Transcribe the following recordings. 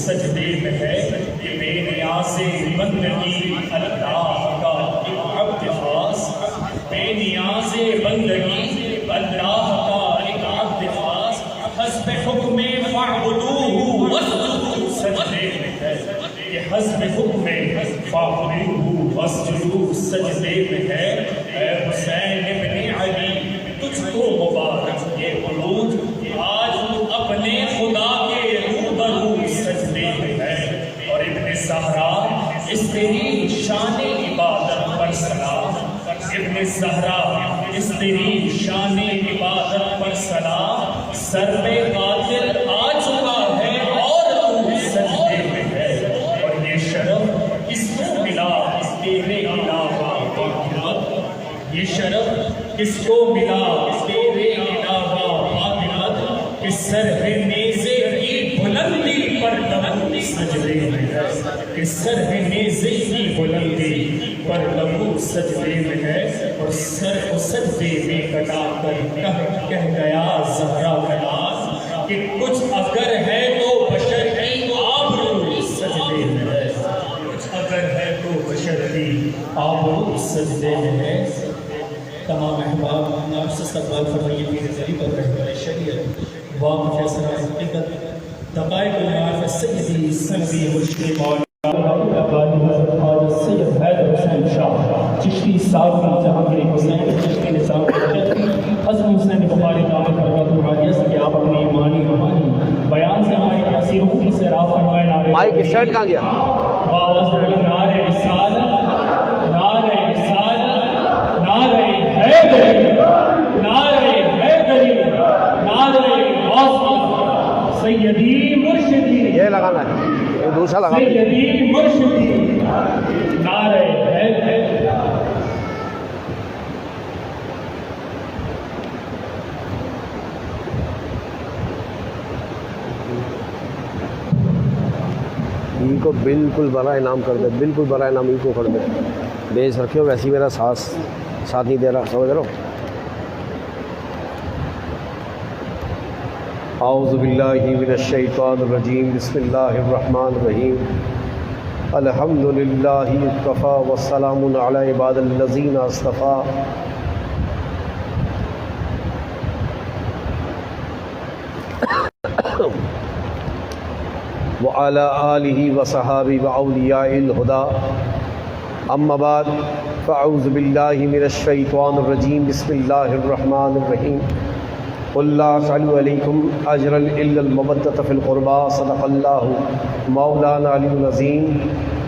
سجدے میں ہے، یہ بے نیاز بندگی اللہ کا ایک عبد خاص، بے نیاز بندگی اللہ کا ایک عبد خاص، حسب حکم فاعبدوہ واسجدوا سجدے میں ہے، یہ حسب حکم فاعبدوہ واسجدوا سجدے میں ہے۔ اے حسین ابن علی تجھ کو مبارک یہ قنوت، آج تو اپنے خدا کے روبرو سجدے میں ہے، اور ابن زہرا اس تیری شان عبادت پر سلام، ابن زہرا اس تیری شان عبادت پر سلام، سر پہ قاتل آ چکا ہے اور تو سجدے میں ہے، اور یہ شرف کس کو ملا تیرے علاوہ باقیات، یہ شرف کس کو ملا تیرے علاوہ باقیات، کہ سر نیزے کی بلندی پر لبو سجدے میں ہے، کہ سر نیزے کی بلندی پر لبو سجدے میں ہے، اور سر کو سجدے میں کٹا کر کہہ گیا زہرا کا ناز کہ کچھ اگر ہے تو بشر کی آبرو سجدے میں ہے، کچھ اگر ہے تو بشر کی آبرو سجدے میں ہے۔ تمام احباب آپ سے استقبال فرمائیے پیر خلیفہ رہبر شریعت وام فیصلہ حقیقت دقائق المعارف سیدی سندی مرشد مولانا حضرت خواجہ سید حیدر حسین شاہ چشتی صاحب جہانگیر حسین چشتی نظام حضرت حسین بخاری دامت برکاتہ العالیہ سے کہ آپ اپنی ایمانی روحانی بیان سے ہماری تاثیر روحی سے راہ فرمائے۔ نعرہ مائک اسٹارٹ کہاں گیا؟ نعرہ رسالت، نعرہ رسالت، نعرہ حیدری، نعرہ حیدری، نعرہ غوث سیدی مرشدی، یہ لگانا ہے، یہ دوسرا لگانا ہے، سیدی مرشدی، نعرہ حیدری۔ ان کو بالکل بڑا انعام کر دے، بالکل بڑا انعام ان کو کر دے، بیچ رکھے ہو ویسے ہی میرا ساتھ نہیں دے رہا، سمجھ رہے ہو؟ اعوذ باللہ من الشیطان الرجیم، بسم اللہ الرحمن الرحیم، الحمدللہ اکتفیٰ والسلام علی عباد الذین اصطفیٰ۔ وعلى آلہ وصحابہ واولیاء الہدی، اما بعد فاعوذ باللہ من الشیطان الرجیم، بسم اللہ الرحمن الرحیم، قل لا اسأل علیکم اجرا الا المودۃ فی القربى، صدق اللہ مولانا علی العظیم،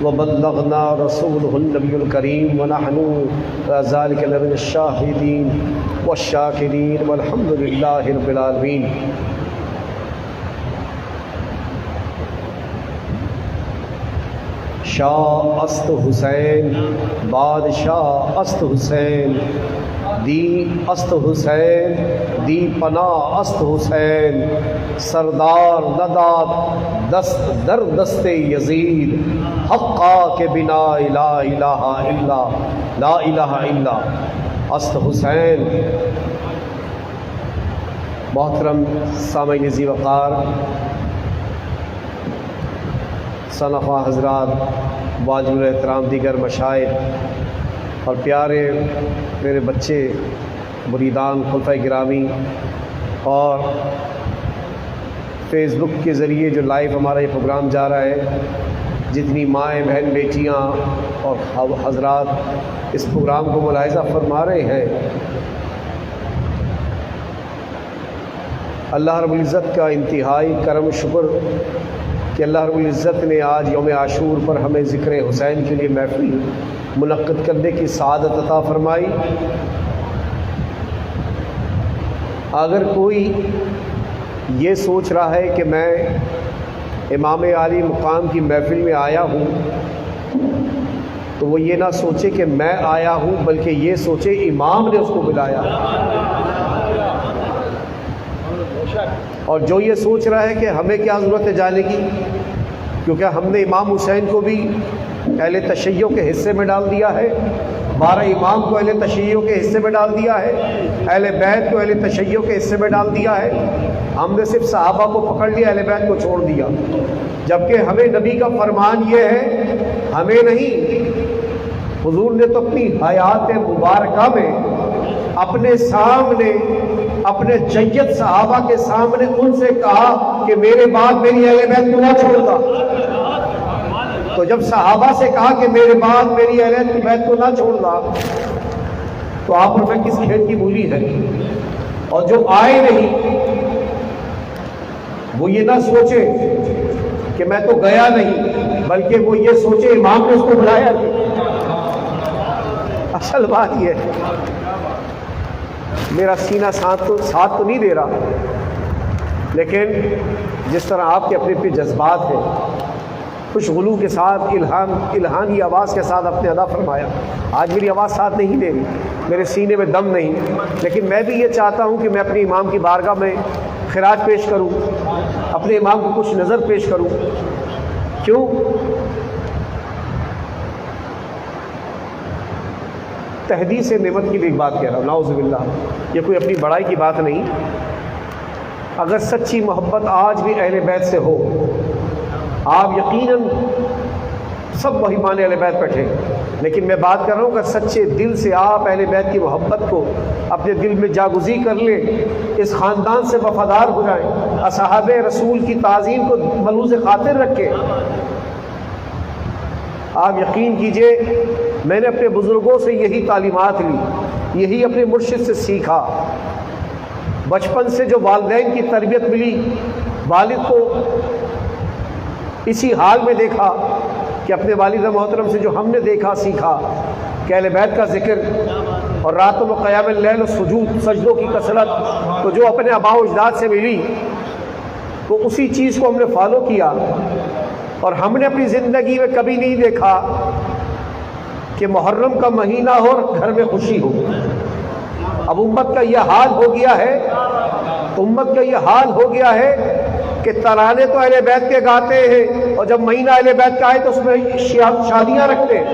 وبلغنا رسولہ النبی الکریم، ونحن ذلک لمن الشاہدین والشاکرین، والحمد للہ رب العالمین۔ شاہ است حسین، بادشاہ است حسین، دی است حسین، دی پناہ است حسین، سردار نداد دست در دست یزید، حقا کے بنا لا الہ الا لا الہ الا است حسین۔ محترم سامعین ذی وقار، صنفا حضرات، واجب احترام دیگر مشائخ اور پیارے میرے بچے مریدان خلفۂ گرامی، اور فیس بک کے ذریعے جو لائیو ہمارا یہ پروگرام جا رہا ہے، جتنی مائیں بہن بیٹیاں اور حضرات اس پروگرام کو ملاحظہ فرما رہے ہیں، اللہ رب العزت کا انتہائی کرم شکر کہ اللہ رب العزت نے آج یوم عاشور پر ہمیں ذکر حسین کے لیے محفل منعقد کرنے کی سعادت عطا فرمائی۔ اگر کوئی یہ سوچ رہا ہے کہ میں امام عالی مقام کی محفل میں آیا ہوں، تو وہ یہ نہ سوچے کہ میں آیا ہوں، بلکہ یہ سوچے امام نے اس کو بلایا۔ اور جو یہ سوچ رہا ہے کہ ہمیں کیا ضرورت ہے جانے کی، کیونکہ ہم نے امام حسین کو بھی اہل تشیع کے حصے میں ڈال دیا ہے، 12 امام کو اہل تشیع کے حصے میں ڈال دیا ہے، اہل بیت کو اہل تشیع کے حصے میں ڈال دیا ہے۔ ہم نے صرف صحابہ کو پکڑ لیا، اہل بیت کو چھوڑ دیا، جبکہ ہمیں نبی کا فرمان یہ ہے، ہمیں نہیں، حضور نے تو اپنی حیات مبارکہ میں اپنے سامنے، اپنے جید صحابہ کے سامنے ان سے کہا کہ میرے بعد میری اہل بیت کو نہ چھوڑنا۔ تو جب صحابہ سے کہا کہ میرے بعد میری اہل بیت کو نہ چھوڑنا، تو آپ پر میں کس کھیل کی مولی ہے؟ اور جو آئے نہیں وہ یہ نہ سوچے کہ میں تو گیا نہیں، بلکہ وہ یہ سوچے امام نے اس کو بلایا نہیں۔ اصل بات یہ ہے، میرا سینہ ساتھ تو نہیں دے رہا، لیکن جس طرح آپ کے اپنے اپنے جذبات ہیں، خوش غلو کے ساتھ الہانی آواز کے ساتھ اپنے ادا فرمایا۔ آج میری آواز ساتھ نہیں دے رہی، میرے سینے میں دم نہیں، لیکن میں بھی یہ چاہتا ہوں کہ میں اپنے امام کی بارگاہ میں خراج پیش کروں، اپنے امام کو کچھ نظر پیش کروں۔ کیوں؟ تحدیث نعمت کی بھی ایک بات کہہ رہا ہوں، نعوذ باللہ، یہ کوئی اپنی بڑائی کی بات نہیں۔ اگر سچی محبت آج بھی اہل بیت سے ہو، آپ یقیناً سب مہمان اہل بیت بیٹھے، لیکن میں بات کر رہا ہوں کہ سچے دل سے آپ اہل بیت کی محبت کو اپنے دل میں جاگزی کر لیں، اس خاندان سے وفادار ہو جائیں، اصحاب رسول کی تعظیم کو ملحوظ خاطر رکھیں۔ آپ یقین کیجئے، میں نے اپنے بزرگوں سے یہی تعلیمات لی، یہی اپنے مرشد سے سیکھا۔ بچپن سے جو والدین کی تربیت ملی، والد کو اسی حال میں دیکھا کہ اپنے والد محترم سے جو ہم نے دیکھا سیکھا کہ اہل بیت کا ذکر اور راتوں میں قیام اللیل و سجود سجدوں کی کثرت، تو جو اپنے آباء و اجداد سے ملی تو اسی چیز کو ہم نے فالو کیا، اور ہم نے اپنی زندگی میں کبھی نہیں دیکھا کہ محرم کا مہینہ ہو اور گھر میں خوشی ہو۔ اب امت کا یہ حال ہو گیا ہے، امت کا یہ حال ہو گیا ہے کہ ترانے تو اہل بیت کے گاتے ہیں، اور جب مہینہ اہل بیت کا آئے تو اس میں شادیاں رکھتے ہیں۔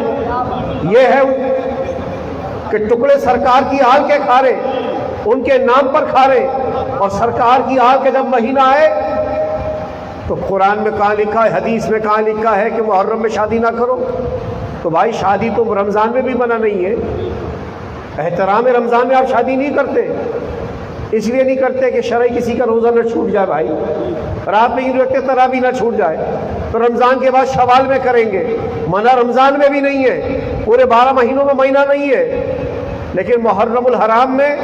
یہ ہے کہ ٹکڑے سرکار کی آل کے کھا رہے، ان کے نام پر کھا رہے، اور سرکار کی آل کے جب مہینہ آئے تو قرآن میں کہاں لکھا ہے، حدیث میں کہاں لکھا ہے کہ محرم میں شادی نہ کرو؟ تو بھائی شادی تو رمضان میں بھی منع نہیں ہے، احترام رمضان میں آپ شادی نہیں کرتے، اس لیے نہیں کرتے کہ شرعی کسی کا روزہ نہ چھوٹ جائے، بھائی رات میں ہی رکھتے تراویح نہ چھوٹ جائے، تو رمضان کے بعد شوال میں کریں گے۔ منع رمضان میں بھی نہیں ہے، پورے 12 مہینوں میں مہینہ نہیں ہے، لیکن محرم الحرام میں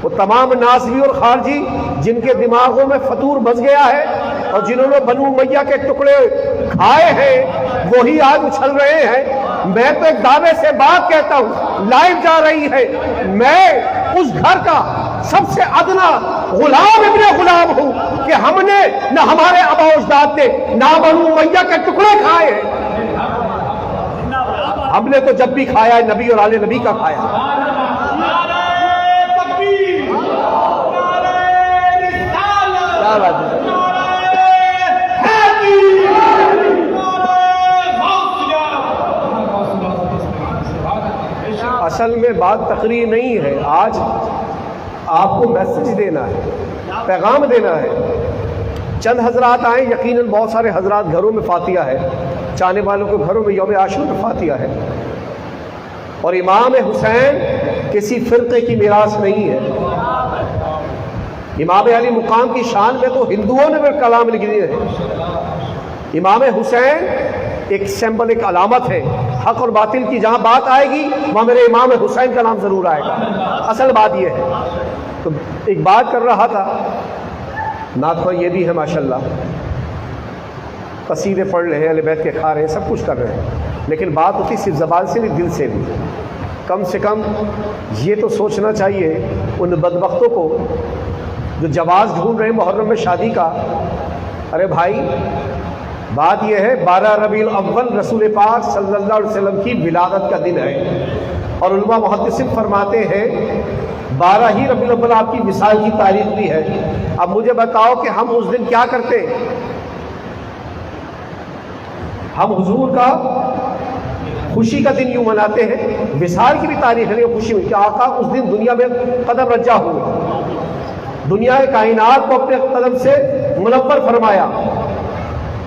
وہ تمام ناصبی اور خارجی جن کے دماغوں میں فطور بس گیا ہے اور جنہوں نے بنو امیہ کے ٹکڑے کھائے ہیں، وہی آج اچھل رہے ہیں۔ میں تو ایک دعوے سے بات کہتا ہوں، لائیو جا رہی ہے، میں اس گھر کا سب سے ادنا غلام ابن غلام ہوں کہ ہم نے نہ ہمارے آباء و اجداد نے نہ بنو امیہ کے ٹکڑے کھائے ہیں، ہم نے تو جب بھی کھایا ہے نبی اور آل نبی کا کھایا۔ کیا بات ہے؟ اصل میں بات تقریر نہیں ہے، آج آپ کو میسج دینا ہے، پیغام دینا ہے۔ چند حضرات آئیں، یقیناً بہت سارے حضرات گھروں میں فاتحہ ہے، چاہنے والوں کے گھروں میں یوم عاشور میں فاتحہ ہے، اور امام حسین کسی فرقے کی میراث نہیں ہے۔ امام علی مقام کی شان میں تو ہندوؤں نے بھی کلام لکھ دیے ہیں۔ امام حسین ایک سمبل، ایک علامت ہے، حق اور باطل کی جہاں بات آئے گی وہاں میرے امام حسین کا نام ضرور آئے گا۔ اصل بات یہ ہے، تو ایک بات کر رہا تھا، نعت خواں یہ بھی ہے ماشاءاللہ، قصیدے پڑھ رہے ہیں، اہل بیت کے کھا رہے ہیں، سب کچھ کر رہے ہیں، لیکن بات ہوتی صرف زبان سے نہیں، دل سے بھی۔ کم سے کم یہ تو سوچنا چاہیے ان بدبختوں کو جو جواز ڈھونڈ رہے ہیں محرم میں شادی کا۔ ارے بھائی بات یہ ہے، 12 ربیع الاول رسول پاک صلی اللہ علیہ وسلم کی ولادت کا دن ہے، اور علماء محدثین فرماتے ہیں 12 ہی ربیع الاول آپ کی وصال کی تاریخ بھی ہے۔ اب مجھے بتاؤ کہ ہم اس دن کیا کرتے ہیں؟ ہم حضور کا خوشی کا دن یوں مناتے ہیں، وصال کی بھی تاریخ ہے خوشی میں کہ آقا اس دن دنیا میں قدم رجا ہوئے، دنیا کائنات کو اپنے قدم سے منور فرمایا۔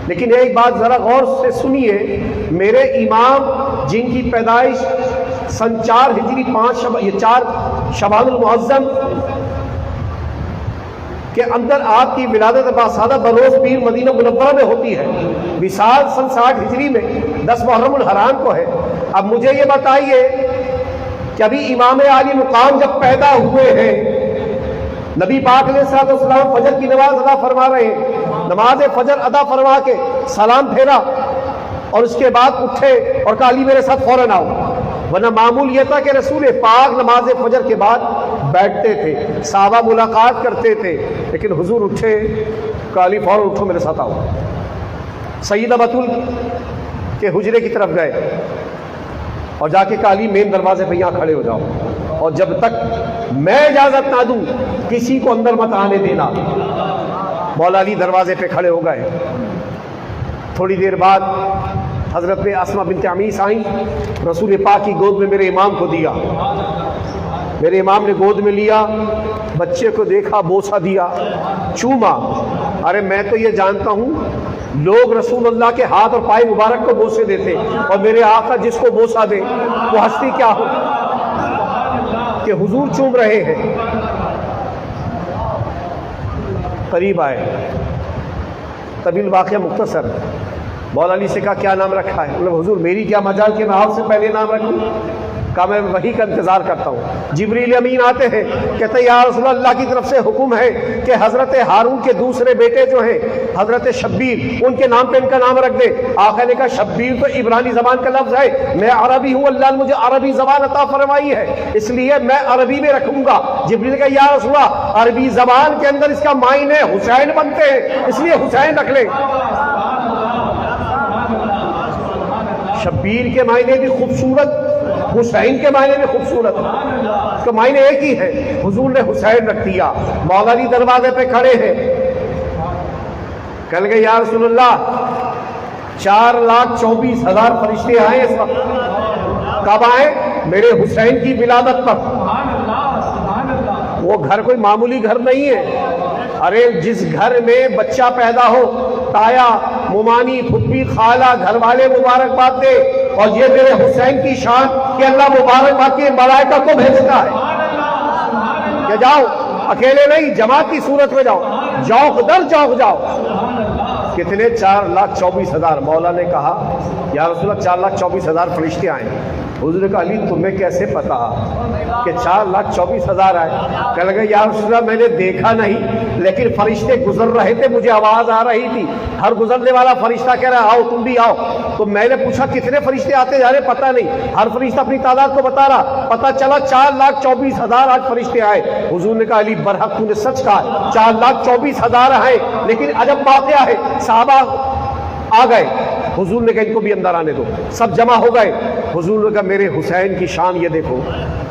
لیکن ایک بات ذرا غور سے سنیے، میرے امام جن کی پیدائش سن 4 ہجری 4 شعبان المعظم کے اندر آپ کی ولادت باصادہ بروز پیر مدینہ منورہ میں ہوتی ہے، وصال سن 60 ہجری میں 10 محرم الحرام کو ہے۔ اب مجھے یہ بتائیے کہ ابھی امام عالی مقام جب پیدا ہوئے ہیں، نبی پاک علیہ السلام فجر کی نماز ادا فرما رہے ہیں، نماز فجر ادا فرما کے سلام پھیرا اور اس کے بعد اٹھے اور کہا علی میرے ساتھ فوراً آؤ، ورنہ معمول یہ تھا کہ رسول پاک نماز فجر کے بعد بیٹھتے تھے، صحابہ ملاقات کرتے تھے، لیکن حضور اٹھے کہا علی فوراً اٹھو میرے ساتھ آؤ، سیدہ بطول کے حجرے کی طرف گئے اور جا کے کہا علی مین دروازے پہ یہاں کھڑے ہو جاؤ، اور جب تک میں اجازت نہ دوں کسی کو اندر مت آنے دینا۔ مولا علی دروازے پہ کھڑے ہو گئے۔ تھوڑی دیر بعد حضرت اسماء بنت عمیس آئیں، رسول پاک کی گود میں میرے امام کو دیا، میرے امام نے گود میں لیا، بچے کو دیکھا، بوسہ دیا، چوما۔ ارے میں تو یہ جانتا ہوں لوگ رسول اللہ کے ہاتھ اور پائے مبارک کو بوسے دیتے، اور میرے آقا جس کو بوسہ دے وہ ہستی کیا ہو کہ حضور چوم رہے ہیں۔ قریب آئے، طویل واقعہ مختصر، مولا علی سے کہا کیا نام رکھا ہے؟ انہوں نے حضور میری کیا مجال کہ میں آپ سے پہلے نام رکھوں؟ کہا میں وحی کا انتظار کرتا ہوں۔ جبریل امین آتے ہیں، کہتے ہیں یا رسول اللہ کی طرف سے حکم ہے کہ حضرت ہارون کے دوسرے بیٹے جو ہیں حضرت شبیر، ان کے نام پہ ان کا نام رکھ دے۔ آقا نے کہا شبیر تو عبرانی زبان کا لفظ ہے، میں عربی ہوں، اللہ نے مجھے عربی زبان عطا فرمائی ہے، اس لیے میں عربی میں رکھوں گا۔ جبریل نے کہا یا رسول اللہ عربی زبان کے اندر اس کا معنی حسین بنتے ہیں، اس لیے حسین رکھ لیں۔ شبیر کے معنی بھی خوبصورت، حسین کے معنی بھی خوبصورت، اس کا معنی ایک ہی ہے، حضور نے حسین رکھ دیا۔ مولا علی دروازے پہ کھڑے ہیں، کہنے لگے یا رسول اللہ 4,24,000 فرشتے آئے اس وقت۔ کب آئے؟ میرے حسین کی ولادت پر۔ وہ گھر کوئی معمولی گھر نہیں ہے، ارے جس گھر میں بچہ پیدا ہو، تایا، ممانی، پھپھی، خالہ، گھر والے مبارکباد دے، اور یہ میرے حسین کی شان کہ اللہ مبارکباد کے ملائکہ کو بھیجتا ہے کہ جاؤ، اکیلے نہیں جماعت کی صورت میں جاؤ، جوق در جوق جاؤ۔ کتنے؟ 4,24,000۔ مولا نے کہا یا رسول اللہ 4,24,000 فرشتے آئے۔ حضور نے کہا علی تمہیں کیسے پتا کہ 4,24,000 آئے؟ کہنے لگے یا رسول اللہ میں نے دیکھا نہیں، لیکن فرشتے گزر رہے تھے، مجھے آواز آ رہی تھی، ہر گزرنے والا فرشتہ کہہ رہا ہے آؤ تم بھی آؤ۔ تو میں نے پوچھا کتنے فرشتے آتے جا رہے؟ پتہ نہیں، ہر فرشتہ اپنی تعداد کو بتا رہا، پتہ چلا 4,24,000 آج فرشتے آئے۔ حضور نے کہا علی برحق تم نے سچ کہا، 4,24,000 آئے، لیکن عجب واقعہ ہے، صحابہ آ گئے، حضور نے کہا ان کو بھی اندر آنے دو، سب جمع ہو گئے۔ حضور نے کہا میرے حسین کی شان یہ دیکھو،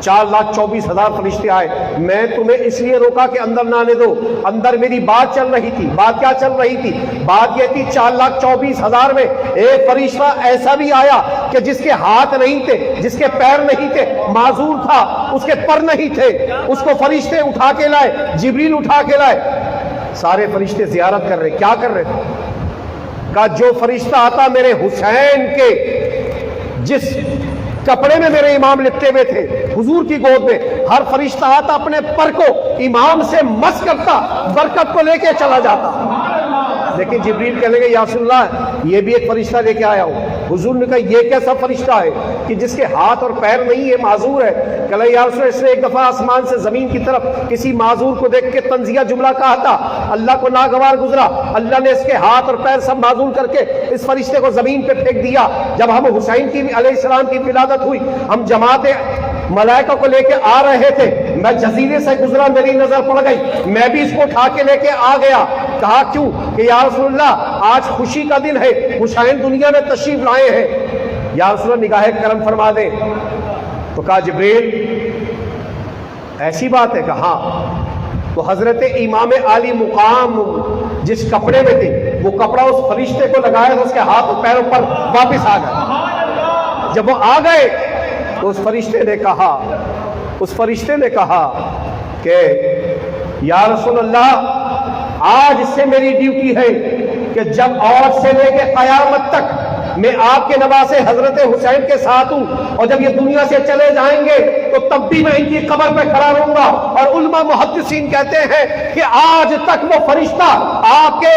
4,24,000 فرشتے آئے، میں تمہیں اس لیے روکا کہ اندر نہ آنے دو، اندر میری بات چل رہی تھی۔ بات کیا چل رہی تھی؟ بات یہ تھی 4,24,000 میں ایک فرشتہ ایسا بھی آیا کہ جس کے ہاتھ نہیں تھے، جس کے پیر نہیں تھے، معذور تھا، اس کے پر نہیں تھے، اس کو فرشتے اٹھا کے لائے، جبریل اٹھا کے لائے۔ سارے فرشتے زیارت کر رہے، کیا کر رہے تھے؟ کہا جو فرشتہ آتا میرے حسین کے جس کپڑے میں میرے امام لپٹے ہوئے تھے حضور کی گود میں، ہر فرشتہ آتا اپنے پر کو امام سے مس کرتا، برکت کو لے کے چلا جاتا۔ لیکن جبریل کہنے لگے یا رسول اللہ یہ بھی ایک فرشتہ لے کے آیا ہوں۔ حضور نے کہا یہ کیسا فرشتہ ہے کہ جس کے ہاتھ اور پیر نہیں ہے، معذور ہے؟ کہ یا رسول اللہ اس نے ایک دفعہ آسمان سے زمین کی طرف کسی معذور کو دیکھ کے طنزیہ جملہ کہا تھا، اللہ کو ناگوار گزرا، اللہ نے اس کے ہاتھ اور پیر سب معذور کر کے اس فرشتے کو زمین پہ پھینک دیا۔ جب ہم حسین کی علیہ السلام کی ولادت ہوئی، ہم جماعت ملائکہ کو لے کے آ رہے تھے، میں جزیرے سے گزرا، میری نظر پڑ گئی، میں بھی اس کو اٹھا کے لے کے آ گیا۔ کہا کیوں؟ کہ یا رسول اللہ آج خوشی کا دن ہے، حسین دنیا میں تشریف لائے ہیں، یا رسول اللہ نگاہ کرم فرما دیں۔ تو کہا جبریل ایسی بات ہے؟ کہ ہاں۔ تو حضرت امام عالی مقام جس کپڑے میں تھے وہ کپڑا اس فرشتے کو لگایا تو اس کے ہاتھ اور پیروں پر واپس آ گیا۔ جب وہ آ گئے تو اس فرشتے نے کہا کہ یا رسول اللہ آج سے میری ڈیوٹی ہے کہ جب عورت سے لے کے قیامت تک میں آپ کے نواسے حضرت حسین کے ساتھ ہوں، اور جب یہ دنیا سے چلے جائیں گے تو تب بھی میں ان کی قبر پہ کھڑا رہوں گا۔ اور علماء محدثین کہتے ہیں کہ آج تک وہ فرشتہ آپ کے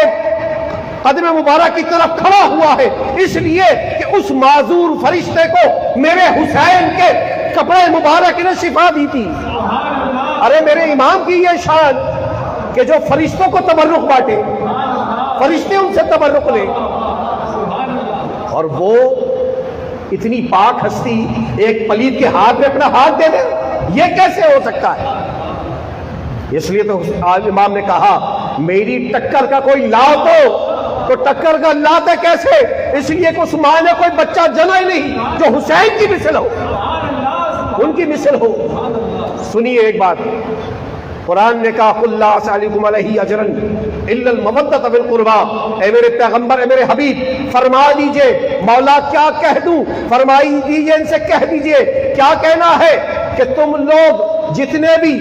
قدم مبارک کی طرف کھڑا ہوا ہے، اس لیے کہ اس معذور فرشتے کو میرے حسین کے کپڑے مبارک نے شفا دی تھی۔ ارے میرے امام کی یہ شان کہ جو فرشتوں کو تبرک بانٹے، فرشتے ان سے تبرک لیں، اور وہ اتنی پاک ہستی ایک پلید کے ہاتھ میں اپنا ہاتھ دے دے، یہ کیسے ہو سکتا ہے؟ اس لیے تو امام نے کہا میری ٹکر کا کوئی لاؤ تو ٹکر کا لاتے کیسے؟ اس لیے کہ اس ماں نے کوئی بچہ جنا ہی نہیں جو حسین کی مثل ہو، ان کی مثل ہو۔ سنیے ایک بات، قرآن نے کہا قُلْ لَا أَسْأَلُكُمْ عَلَيْهِ أَجْرًا إِلَّا الْمَوَدَّةَ فِي الْقُرْبَى، اے میرے پیغمبر، اے میرے حبیب، فرما دیجئے مولا کیا کہہ دوں؟ فرمائی دیجئے ان سے کہہ دیجئے، کیا کہنا ہے کہ تم لوگ جتنے بھی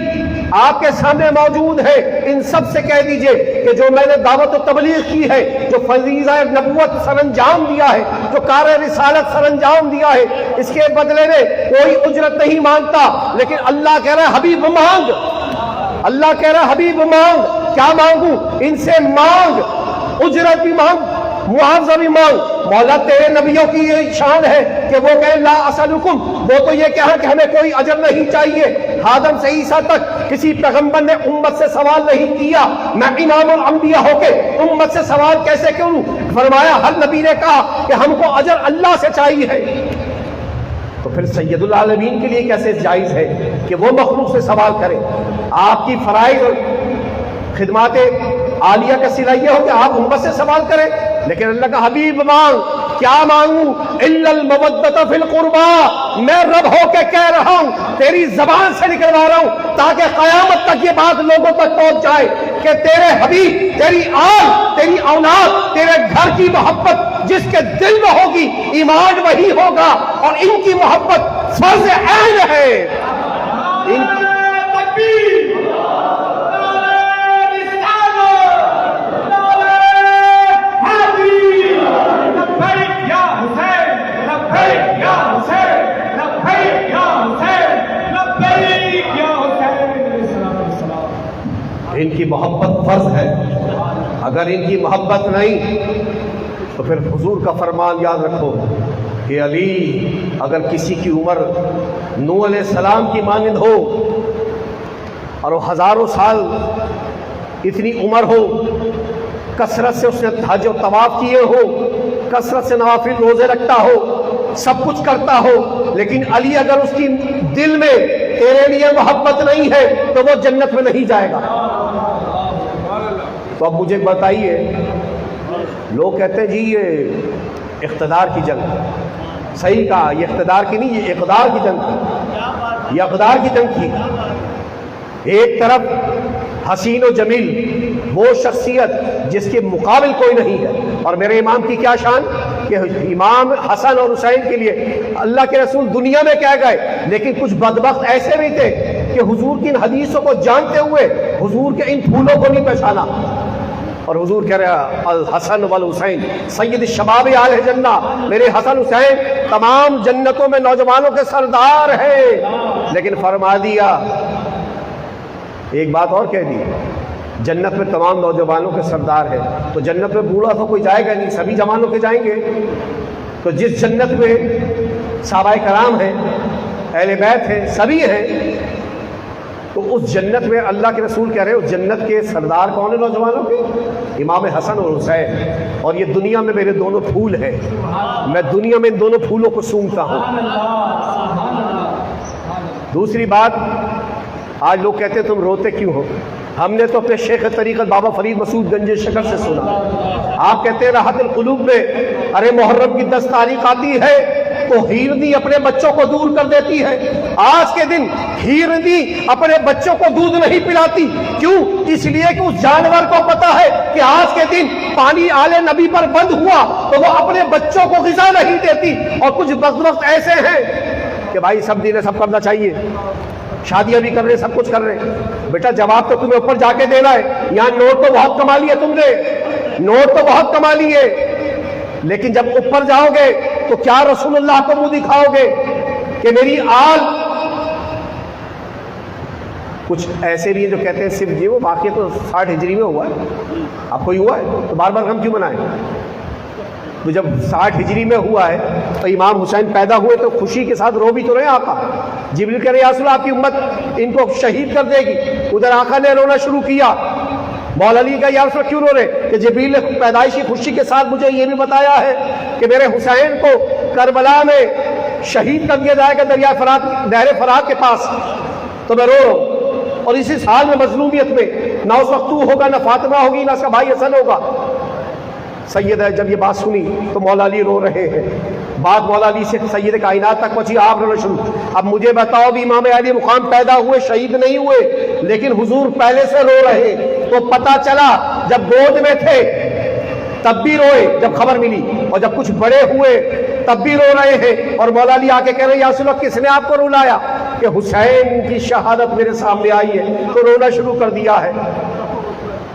آپ کے سامنے موجود ہیں ان سب سے کہہ دیجئے کہ جو میں نے دعوت و تبلیغ کی ہے، جو فریضہ نبوت سر انجام دیا ہے، جو کار رسالت سر انجام دیا ہے، اس کے بدلے میں کوئی اجرت نہیں مانگتا، لیکن اللہ کہہ رہا ہے حبیب مانگ، اللہ کہہ رہا ہے حبیب مانگ۔ کیا مانگوں؟ ان سے مانگ، اجرت بھی مانگ، معاوضہ بھی مانگ۔ مولا تیرے نبیوں کی یہ شان ہے کہ وہ کہیں لا اسألکم، وہ تو یہ کہا کہ ہمیں کوئی اجر نہیں چاہیے۔ آدم سے عیسیٰ تک کسی پیغمبر نے امت سے سوال نہیں کیا، میں امام الانبیاء ہو کے امت سے سوال کیسے کروں؟ فرمایا ہر نبی نے کہا کہ ہم کو اجر اللہ سے چاہیے ہے، تو پھر سید العالمین کے لیے کیسے جائز ہے کہ وہ مخلوق سے سوال کرے؟ آپ کی فرائض اور خدمات عالیہ کا صلہ یہ ہو کہ آپ امت سے سوال کریں، لیکن اللہ کا حبیب مانگ۔ کیا مانگوں؟ الا المودۃ فی القربى، میں رب ہو کے کہہ رہا ہوں، تیری زبان سے نکلوا رہا ہوں تاکہ قیامت تک یہ بات لوگوں تک پہنچ جائے کہ تیرے حبیب، تیری آل، تیری اولاد، تیرے گھر کی محبت جس کے دل میں ہوگی ایمان وہی ہوگا، اور ان کی محبت فرض عین ہے۔ ان کی ان کی محبت فرض ہے، اگر ان کی محبت نہیں تو پھر حضور کا فرمان یاد رکھو کہ علی اگر کسی کی عمر نوح علیہ السلام کی مانند ہو اور وہ ہزاروں سال اتنی عمر ہو، کثرت سے اس نے حج و طواف کیے ہو، کثرت سے نوافل روزے رکھتا ہو، سب کچھ کرتا ہو، لیکن علی اگر اس کی دل میں تیرے لیے محبت نہیں ہے تو وہ جنت میں نہیں جائے گا۔ تو اب مجھے بتائیے، لوگ کہتے ہیں جی یہ اقتدار کی جنگ، صحیح کہا، یہ اقتدار کی نہیں، یہ اقدار کی جنگ تھی، یہ اقدار کی جنگ تھی۔ ایک طرف حسین و جمیل، وہ شخصیت جس کے مقابل کوئی نہیں ہے، اور میرے امام کی کیا شان کہ امام حسن اور حسین کے لیے اللہ کے رسول دنیا میں کہہ گئے، لیکن کچھ بدبخت ایسے بھی تھے کہ حضور کی ان حدیثوں کو جانتے ہوئے حضور کے ان پھولوں کو نہیں پہچانا، اور حضور کہہ رہا الحسن والحسین سید الشباب اہل جنہ، میرے حسن حسین تمام جنتوں میں نوجوانوں کے سردار ہیں، لیکن فرما دیا ایک بات اور کہہ دی، جنت میں تمام نوجوانوں کے سردار ہیں، تو جنت میں بوڑھا تو کوئی جائے گا نہیں، سبھی جوانوں کے جائیں گے۔ تو جس جنت میں صحابہ کرام ہیں، اہل بیت ہیں، سبھی ہیں، تو اس جنت میں اللہ کے رسول کہہ رہے ہیں اس جنت کے سردار کون ہیں نوجوانوں کے؟ امام حسن اور حسین، اور یہ دنیا میں میرے دونوں پھول ہیں، میں دنیا میں ان دونوں پھولوں کو سونگتا ہوں۔ دوسری بات، آج لوگ کہتے ہیں تم روتے کیوں ہو؟ ہم نے تو اپنے شیخ طریقت بابا فرید مسعود گنج شکر سے سنا، آپ کہتے ہیں راحت القلوب میں ارے محرم کی 10 تاریخ آتی ہے تو ہیرنی اپنے بچوں کو دور کر دیتی ہے. آج کے دن ہیرنی اپنے بچوں کو دودھ نہیں پلاتی. کیوں؟ اس لیے کہ اس جانور کو پتا ہے کہ آج کے دن پانی آل نبی پر بند ہوا تو وہ اپنے بچوں کو غذا نہیں دیتی. اور کچھ وقت ایسے ہیں کہ بھائی سب دن سب کرنا چاہیے، شادیاں بھی کر رہے، سب کچھ کر رہے. بیٹا جواب تو تمہیں اوپر جا کے دینا ہے. یہاں نوٹ تو بہت کما لیے تم نے، نوٹ تو بہت کما لیے، لیکن جب اوپر جاؤ گے تو کیا رسول اللہ کو منہ دکھاؤ گے کہ میری آل؟ کچھ ایسے بھی ہیں جو کہتے ہیں صرف جی وہ واقعہ تو 60 ہجری میں ہوا ہے، اب کوئی ہوا ہے تو بار بار ہم کیوں منائیں؟ تو جب 60 ہجری میں ہوا ہے تو امام حسین پیدا ہوئے تو خوشی کے ساتھ رو بھی تو رہے آقا. جبریل کہہ رہے یا رسول اللہ آپ کی امت ان کو شہید کر دے گی. ادھر آقا نے رونا شروع کیا. مولا علی کا یا رسول اللہ کیوں رو رہے؟ کہ جبریل نے پیدائشی خوشی کے ساتھ مجھے یہ بھی بتایا ہے کہ میرے حسین کو کربلا میں شہید کر دیا جائے گا دریا فرات، نہر فرات کے پاس، تو میں رو رہا ہوں. اور اسی سال میں مظلومیت میں نہ اس وقت تو ہوگا، نہ فاطمہ ہوگی، نہ اس کا بھائی حسن ہوگا. سید ہے جب یہ بات سنی تو مولا علی رو رہے ہیں. بات مولا علی سے سید کائنات تک پہنچی، آپ رونا شروع. اب مجھے بتاؤ بھی امام علی مقام پیدا ہوئے، شہید نہیں ہوئے، لیکن حضور پہلے سے رو رہے. تو پتا چلا جب گود میں تھے تب بھی روئے جب خبر ملی، اور جب کچھ بڑے ہوئے تب بھی رو رہے ہیں. اور مولا علی آ کے کہہ رہے ہیں یا رسول اللہ کس نے آپ کو رلایا؟ کہ حسین کی شہادت میرے سامنے آئی ہے تو رونا شروع کر دیا ہے.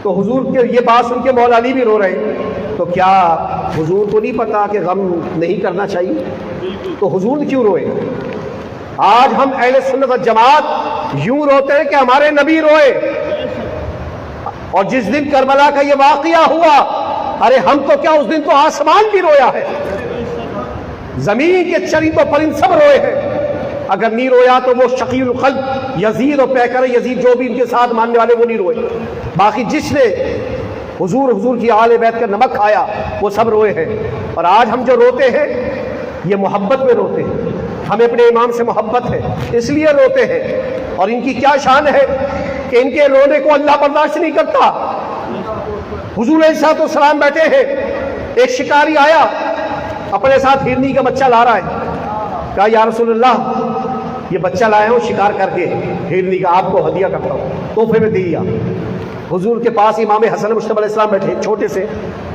تو حضور کے یہ بات سن کے مولا علی بھی رو رہے. تو کیا حضور کو نہیں پتا کہ غم نہیں کرنا چاہیے؟ تو حضور کیوں روئے؟ آج ہم اہل سنت و جماعت یوں روتے ہیں کہ ہمارے نبی روئے. اور جس دن کربلا کا یہ واقعہ ہوا، ارے ہم تو کیا اس دن تو آسمان بھی رویا ہے، زمین کے چرند و پرند سب روئے ہیں. اگر نہیں رویا تو وہ شقی القلب یزید اور پیکر یزید جو بھی ان کے ساتھ ماننے والے وہ نہیں روئے. باقی جس نے حضور کی آل بیت کا نمک کھایا وہ سب روئے ہیں. اور آج ہم جو روتے ہیں یہ محبت میں روتے ہیں، ہمیں اپنے امام سے محبت ہے اس لیے روتے ہیں. اور ان کی کیا شان ہے کہ ان کے رونے کو اللہ برداشت نہیں کرتا. حضور علیہ السلام بیٹھے ہیں، ایک شکاری آیا اپنے ساتھ ہرنی کا بچہ لا رہا ہے. کہا یا رسول اللہ یہ بچہ لایا ہوں شکار کر کے ہرنی کا، آپ کو ہدیہ کرتا ہوں، تحفے میں دیا. حضور کے پاس امام حسن مجتبی علیہ السلام بیٹھے چھوٹے سے،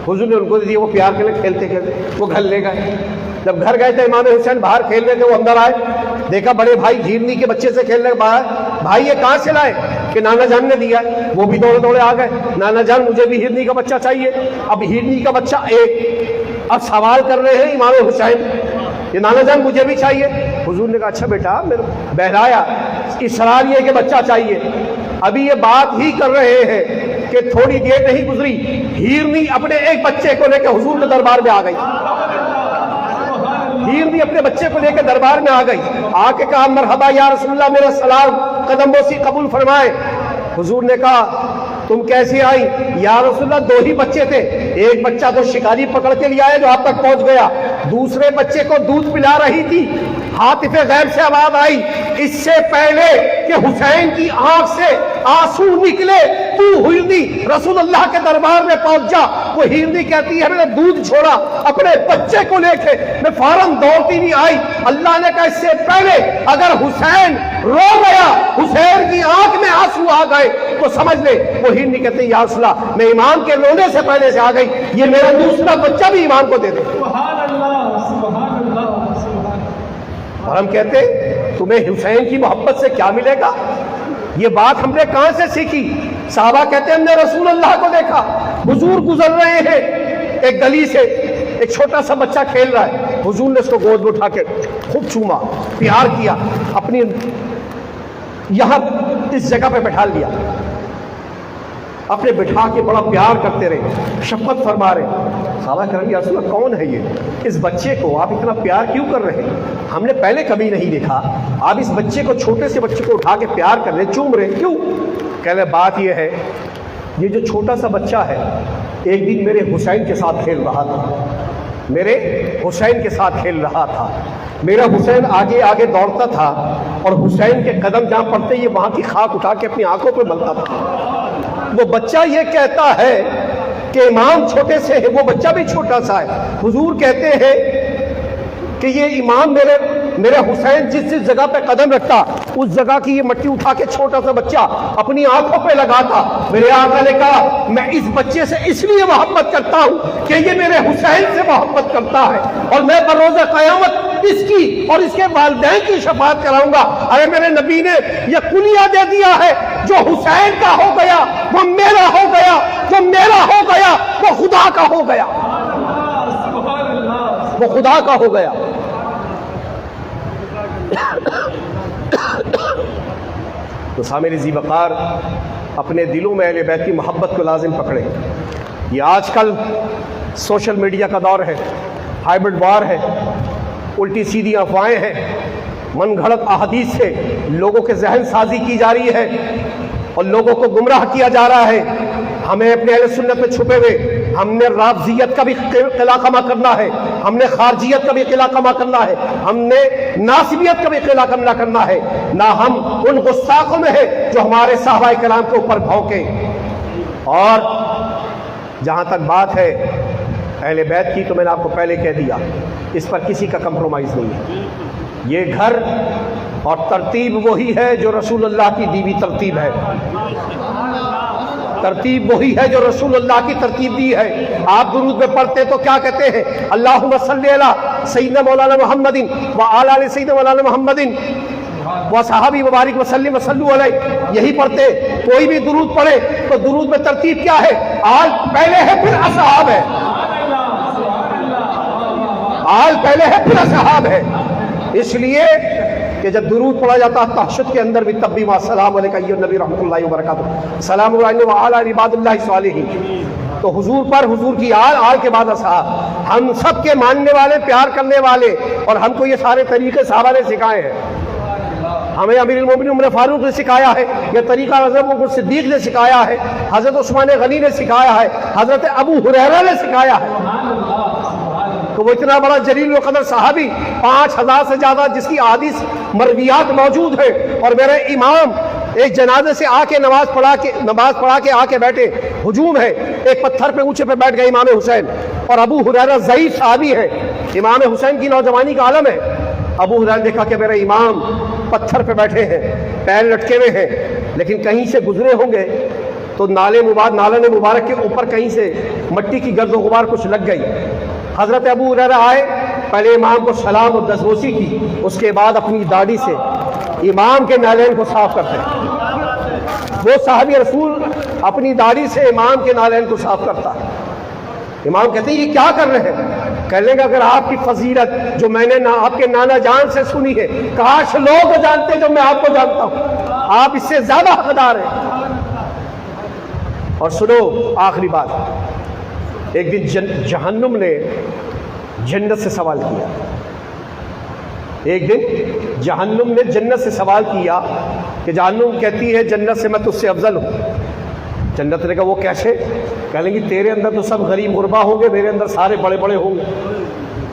حضور نے ان کو دیا. وہ پیار کے لیے کھیلتے کھیلتے وہ گھر لے گئے. جب گھر گئے تھے امام حسین باہر کھیل رہے تھے، وہ اندر آئے، دیکھا بڑے بھائی ہرنی کے بچے سے کھیل رہے. باہر بھائی یہ کہاں سے لائے؟ کہ نانا جان نے دیا. وہ بھی دوڑے دوڑے آ گئے، نانا جان مجھے بھی ہرنی کا بچہ چاہیے. اب ہرنی کا بچہ ایک، اب سوال کر رہے ہیں امام حسین یہ نانا جان مجھے بھی چاہیے. حضور نے کہا اچھا بیٹا میرے بہرایا اصرار یہ کہ بچہ چاہیے. ابھی یہ بات ہی کر رہے ہیں کہ تھوڑی دیر نہیں گزری ہرنی اپنے ایک بچے کو لے کے حضور کے دربار میں آ گئی. ہرنی اپنے بچے کو لے کے دربار میں آ گئی. آ کے کہا مرحبا یا رسول اللہ میرا سلام قدم بوسی قبول فرمائے. حضور نے کہا تم کیسے آئی؟ یا رسول اللہ 2 ہی بچے تھے، ایک بچہ تو شکاری پکڑ کے لیا ہے جو آپ تک پہنچ گیا، دوسرے بچے کو دودھ پلا رہی تھی. ہاتف غیب سے آواز آئی اس سے پہلے کہ حسین کی آنکھ سے آنسو نکلے تو ہرنی رسول اللہ کے دربار میں پہنچ جا. وہ ہرنی کہتی ہے میں نے دودھ چھوڑا اپنے بچے کو لے کے میں فوراً دوڑتی ہوئی آئی. اللہ نے کہا اس سے پہلے اگر حسین رو گیا، حسین کی آنکھ میں آنسو آ گئے تو سمجھ لے. وہ ہرنی کہتے ہیں یا رسول اللہ میں امام کے رونے سے پہلے سے آ گئی، یہ میرا دوسرا بچہ بھی امام کو دے دے. سبحان اللہ سبحان اللہ. اور ہم کہتے تمہیں حسین کی محبت سے کیا ملے گا؟ یہ بات ہم نے کہاں سے سیکھی؟ صحابہ کہتے ہیں ہم نے رسول اللہ کو دیکھا، حضور گزر رہے ہیں ایک گلی سے، ایک چھوٹا سا بچہ کھیل رہا ہے، حضور نے اس کو گود میں اٹھا کے خوب چوما، پیار کیا، اپنی یہاں اس جگہ پہ بٹھا لیا، اپنے بٹھا کے بڑا پیار کرتے رہے، شفقت فرما رہے. صحابہ کرام یا رسول اللہ کون ہے یہ؟ اس بچے کو آپ اتنا پیار کیوں کر رہے ہیں؟ ہم نے پہلے کبھی نہیں دیکھا. آپ اس بچے کو چھوٹے سے بچے کو اٹھا کے پیار کر رہے، چوم رہے، کیوں؟ کہہ رہے بات یہ ہے یہ جو چھوٹا سا بچہ ہے ایک دن میرے حسین کے ساتھ کھیل رہا تھا، میرے حسین کے ساتھ کھیل رہا تھا، میرا حسین آگے آگے دوڑتا تھا اور حسین کے قدم جہاں پڑتے یہ وہاں کی خاک اٹھا کے اپنی آنکھوں پہ ملتا تھا. وہ بچہ یہ کہتا ہے کہ امام چھوٹے سے ہے، وہ بچہ بھی چھوٹا سا ہے. حضور کہتے ہیں کہ یہ امام میرے حسین جس جگہ پہ قدم رکھتا اس جگہ کی یہ مٹی اٹھا کے چھوٹا سا بچہ اپنی آنکھوں پہ لگاتا. میرے آقا نے کہا میں اس بچے سے اس لیے محبت کرتا ہوں کہ یہ میرے حسین سے محبت کرتا ہے اور میں بروز قیامت اس کی اور اس کے والدین کی شفاعت کراؤں گا. ارے میرے نبی نے یہ کلیہ دے دیا ہے جو حسین کا ہو گیا وہ میرا ہو گیا, جو میرا ہو گیا وہ خدا کا ہو گیا, وہ خدا کا ہو گیا. تو سامعین ذی وقار اپنے دلوں میں اہل بیت کی محبت کو لازم پکڑیں. یہ آج کل سوشل میڈیا کا دور ہے, ہائبرڈ وار ہے, الٹی سیدھی افواہیں ہیں, من گھڑت احادیث سے لوگوں کے ذہن سازی کی جا رہی ہے اور لوگوں کو گمراہ کیا جا رہا ہے. ہمیں اپنے اہل سنت میں چھپے ہوئے ہم نے رافضیت کا بھی قلعہ کما کرنا ہے, ہم نے خارجیت کا بھی قلعہ کما کرنا ہے, ہم نے ناصبیت کا بھی قلعہ کما کرنا ہے. نہ ہم ان گستاخوں میں ہیں جو ہمارے صحابہ کرام کے اوپر بھونکیں. اور جہاں تک بات ہے اہل بیت کی تو میں نے آپ کو پہلے کہہ دیا اس پر کسی کا کمپرومائز نہیں ہے. یہ گھر اور ترتیب وہی ہے جو رسول اللہ کی دی ہوئی ترتیب ہے, ترتیب وہی ہے جو رسول اللہ کی ترتیب دی ہے. آپ درود میں پڑھتے تو کیا کہتے ہیں؟ اللہم صلی علی سیدنا مولانا محمد وعلی آل سیدنا مولانا محمد و صحابی مبارک وسلم وصلو علیہ. یہی پڑھتے. کوئی بھی درود پڑھے تو درود میں ترتیب کیا ہے؟ آل پہلے ہے پھر اصحاب ہے, آل پہلے ہے پھر اصحاب ہے. اس لیے کہ جب درود پڑھا جاتا ہے تہجد کے اندر بھی تب بھی السلام علیکم ایھا النبی رحمۃ اللہ وبرکاتہ, السلام علیکم وعلی عباد اللہ الصالحین. تو حضور پر حضور کی آل کے بعد اصحاب. ہم سب کے ماننے والے, پیار کرنے والے, اور ہم کو یہ سارے طریقے صحابہ نے سکھائے ہیں. ہمیں امیر المومنین عمر فاروق نے سکھایا ہے, یہ طریقہ حضرت ابوبکر صدیق نے سکھایا ہے, حضرت عثمان غنی نے سکھایا ہے, حضرت ابو ہریرہ نے سکھایا ہے. تو وہ اتنا بڑا جلیل القدر صحابی 5000 سے زیادہ جس کی احادیث مرویات موجود ہیں, اور میرے امام ایک جنازے سے آ کے نماز پڑھا کے آ کے بیٹھے. ہجوم ہے, ایک پتھر پہ اونچے پہ بیٹھ گئے امام حسین, اور ابو ہریرہ ضعیف صحابی ہے, امام حسین کی نوجوانی کا عالم ہے. ابو ہریرہ نے دیکھا کہ میرے امام پتھر پہ بیٹھے ہیں, پیر لٹکے ہوئے ہیں, لیکن کہیں سے گزرے ہوں گے تو نالے مبارک کے اوپر کہیں سے مٹی کی گرد و غبار کچھ لگ گئی. حضرت ابو ہریرہ آئے, پہلے امام کو سلام و دستبوسی کی, اس کے بعد اپنی داڑھی سے امام کے نالین کو صاف کرتے ہیں. وہ صحابی رسول اپنی داڑھی سے امام کے نالین کو صاف کرتا ہے. امام کہتے ہیں یہ کیا کر رہے ہیں؟ کہنے لگا اگر آپ کی فضیلت جو میں نے آپ کے نانا جان سے سنی ہے, کاش لوگ جانتے جو میں آپ کو جانتا ہوں, آپ اس سے زیادہ حقدار ہیں. اور سنو آخری بات, ایک دن جہنم نے جنت سے سوال کیا. ایک دن جہنم نے جنت سے سوال کیا کہ جہنم کہتی ہے جنت سے میں تجھ سے افضل ہوں. جنت نے کہا وہ کیسے؟ کہہ لیں گے تیرے اندر تو سب غریب غربا ہوں گے, میرے اندر سارے بڑے بڑے ہوں گے.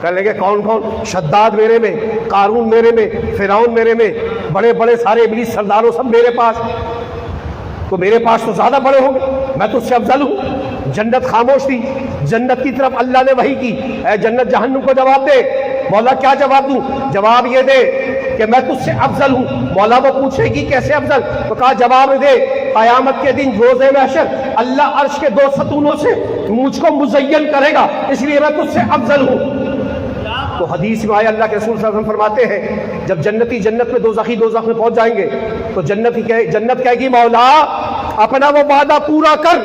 کہہ لیں گے کون کون؟ شداد میرے میں, قارون میرے میں, فرعون میرے میں, بڑے بڑے سارے ابلیس سرداروں سب میرے پاس. تو میرے پاس تو زیادہ بڑے ہوں گے, میں تجھ سے افضل ہوں. جنت خاموش تھی. جنت کی طرف اللہ نے وحی کی, اے جنت جہنم کو جواب دے. مولا کیا جواب دوں؟ جواب یہ دے کہ میں تجھ سے افضل ہوں. مولا وہ پوچھے گی کیسے افضل؟ تو کہا جواب دے قیامت کے دن روز محشر اللہ عرش کے 2 ستونوں سے مجھ کو مزین کرے گا, اس لیے میں تجھ سے افضل ہوں. تو حدیث میں آیا اللہ کے رسول صلی اللہ علیہ وسلم فرماتے ہیں جب جنتی جنت میں دوزخی دوزخ میں پہنچ جائیں گے تو جنت کہے گی مولا اپنا وہ وعدہ پورا کر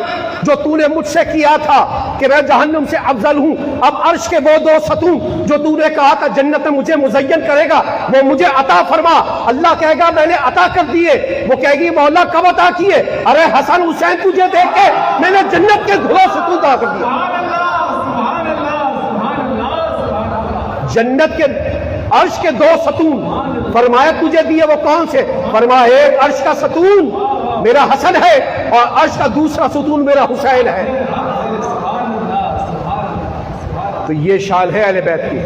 جو تو نے مجھ سے کیا تھا کہ میں جہنم سے افضل ہوں. اب عرش کے وہ 2 ستون جو تو نے کہا تھا جنت میں مجھے مزین کرے گا وہ مجھے عطا فرما. اللہ کہے گا میں نے عطا کر دیے. وہ کہے گی مولا کب عطا کیے؟ ارے حسن حسین تجھے دیکھ کے میں نے جنت کے دھلوں ستون عطا کر دیے. جنت کے عرش کے 2 ستون فرمایا تجھے دیے وہ کون سے؟ فرمایا ایک عرش کا ستون میرا حسن ہے اور عرش کا دوسرا ستون میرا حسین ہے. تو یہ شان ہے اہل بیت کی.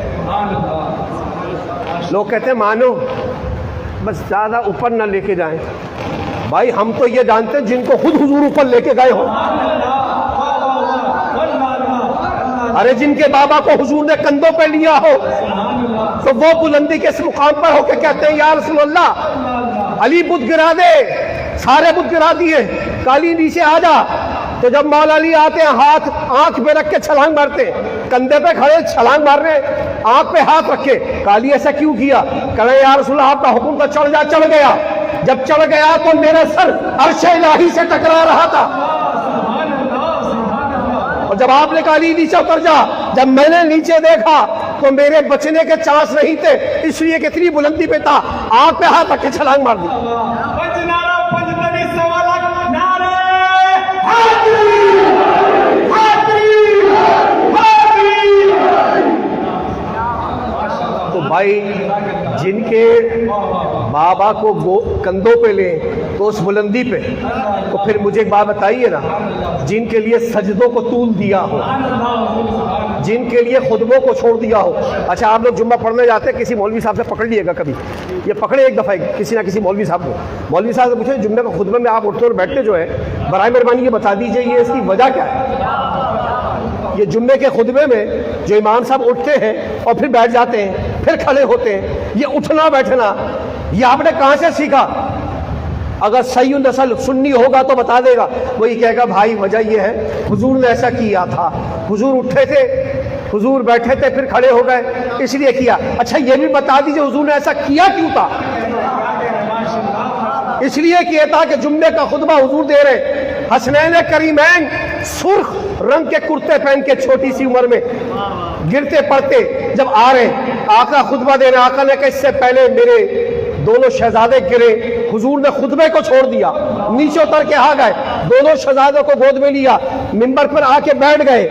لوگ کہتے ہیں مانو بس زیادہ اوپر نہ لے کے جائیں. بھائی ہم تو یہ جانتے ہیں جن کو خود حضور اوپر لے کے گئے ہو. ارے جن کے بابا کو حضور نے کندھوں پہ لیا ہو, تو وہ بلندی کے اس مقام پر ہو کے کہتے ہیں یا رسول اللہ علی بت گرا دے، سارے بت گرا دیے، کالی نیچے آ جا۔ تو جب مولا علی آتے ہیں ہاتھ آنکھ پہ رکھ کے چھلانگ مارتے ہیں، کندھے پہ کھڑے چھلانگ مار رہے ہیں، آنکھ پہ ہاتھ رکھے، کالی ایسا کیوں کیا؟ کہہ رہے یا رسول اللہ آپ کا حکم تو چڑھ جا، چڑھ گیا، جب چڑھ گیا تو میرا سر عرش الہی سے ٹکرا رہا تھا، اور جب آپ نے کہا علی نیچے اتر جا، جب میں نے نیچے دیکھا تو میرے بچنے کے چانس نہیں تھے، اس لیے کہ اتنی بلندی پہ تھا، آنکھ پہ ہاتھ رکھ کے چھلانگ مار دی۔ تو بھائی جن کے بابا کو کندھوں پہ لیں تو اس بلندی پہ، تو پھر مجھے ایک بات بتائیے نا، جن کے لیے سجدوں کو طول دیا ہو، جن کے لیے خطبوں کو چھوڑ دیا ہو۔ اچھا آپ لوگ جمعہ پڑھنے جاتے ہیں، کسی مولوی صاحب سے پکڑ لیے گا کبھی، یہ پکڑے ایک دفعہ کسی نہ کسی مولوی صاحب کو، مولوی صاحب سے پوچھیں جمعے کے خطبے میں آپ اٹھتے اور بیٹھتے جو ہے، برائے مہربانی یہ بتا دیجئے یہ اس کی وجہ کیا ہے؟ یہ جمعے کے خطبے میں جو امام صاحب اٹھتے ہیں اور پھر بیٹھ جاتے ہیں، پھر کھڑے ہوتے ہیں، یہ اٹھنا بیٹھنا یہ آپ نے کہاں سے سیکھا؟ اگر صحیح نسل سنی ہوگا تو بتا دے گا، وہ یہ کہے گا بھائی وجہ یہ ہے حضور نے ایسا کیا تھا، حضور اٹھے تھے، حضور بیٹھے تھے، پھر کھڑے ہو گئے، اس لیے کیا۔ اچھا یہ بھی بتا دیجئے حضور نے ایسا کیا کیوں تھا؟ اس لیے کیا تھا کہ جمعے کا خطبہ حضور دے رہے، حسنین کریمین سرخ رنگ کے کرتے پہن کے چھوٹی سی عمر میں گرتے پڑتے جب آ رہے، آقا خطبہ دے رہے، آقا نے کہا اس سے پہلے میرے دونوں شہزادے گرے، حضور نے خطبے کو چھوڑ دیا، نیچے اتر کے آ گئے، دونوں شہزادوں کو گود میں لیا، منبر پر آ کے بیٹھ گئے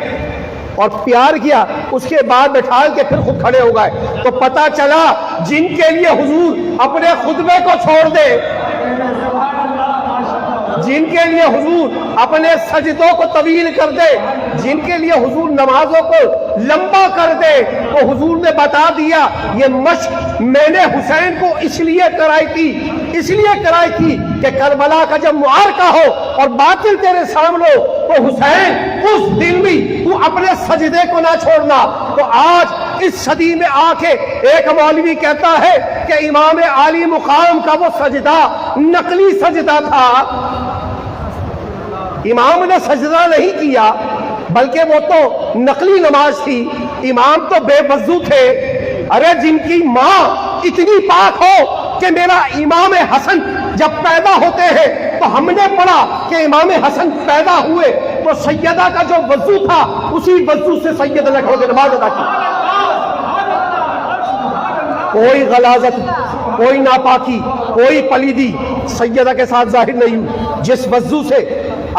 اور پیار کیا، اس کے بعد بٹھال کے پھر خود کھڑے ہو گئے۔ تو پتا چلا جن کے لیے حضور اپنے خطبے کو چھوڑ دے، جن کے لیے حضور اپنے سجدوں کو طویل کر دے، جن کے لیے حضور نمازوں کو لمبا کر دے، تو حضور نے بتا دیا یہ مشق میں نے حسین کو اس لیے کرائی تھی کہ کربلا کا جب معرکہ ہو اور باطل تیرے سامنے ہو تو حسین اس دن بھی تو اپنے سجدے کو نہ چھوڑنا۔ تو آج اس صدی میں آ کے ایک مولوی کہتا ہے کہ امام عالی مقام کا وہ سجدہ نقلی سجدہ تھا، امام نے سجدہ نہیں کیا بلکہ وہ تو نقلی نماز تھی، امام تو بے وضو تھے۔ ارے جن کی ماں اتنی پاک ہو کہ میرا امام حسن جب پیدا ہوتے ہیں تو ہم نے پڑھا کہ امام حسن پیدا ہوئے تو سیدہ کا جو وضو تھا اسی وضو سے سیدہ نے کھڑے نماز ادا کی، کوئی غلاظت، کوئی ناپاکی، کوئی پلیدی سیدہ کے ساتھ ظاہر نہیں ہوئی۔ جس وضو سے